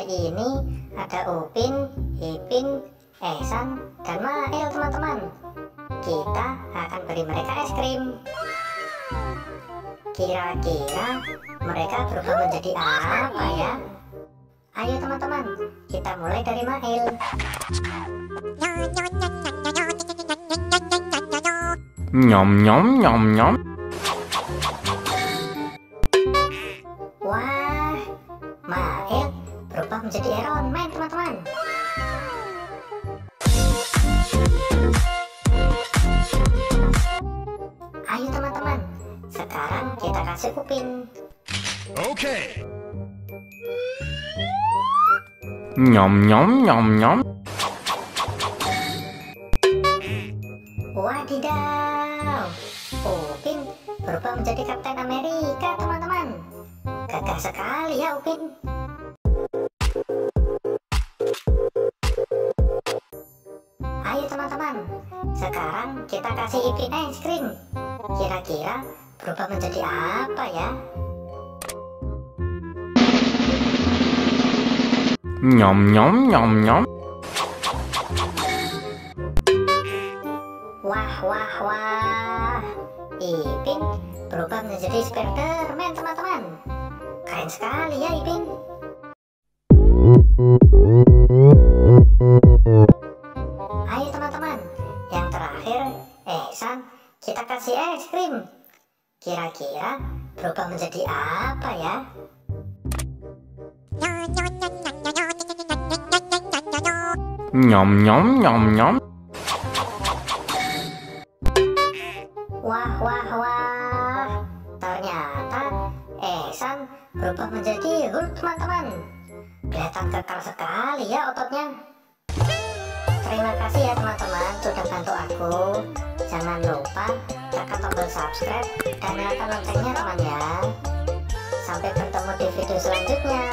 ini ada Upin, Ipin, Ehsan, dan Mail teman-teman. Kita akan beri mereka es krim. Kira-kira mereka berubah menjadi apa ya? Ayo teman-teman, kita mulai dari Mail. Nyom nyom nyom nyom. Wah, Mail berubah menjadi Iron Man teman-teman. Ayo teman-teman, sekarang kita kasih Upin. Oke. Nyom nyom nyom nyom. Wadidaw, Upin berubah menjadi Kapten Amerika teman-teman. Gagah sekali ya Upin. Ayo teman-teman, sekarang kita kasih Ipin es krim. Kira-kira berubah menjadi apa ya? Nyom nyom nyom nyom. Wah wah wah, Ipin berubah menjadi Spider-Man teman-teman. Keren sekali ya Ipin. Ayo teman-teman, yang terakhir Ehsan, kita kasih es krim. Kira-kira berubah menjadi apa ya? Nyom nyom nyom nyom. Wah wah wah, ternyata Ehsan berubah menjadi Hulk teman-teman. Kelihatan kekal sekali ya ototnya. Terima kasih ya teman-teman sudah bantu aku. Jangan lupa tekan tombol subscribe dan nyalakan loncengnya teman ya. Sampai bertemu di video selanjutnya.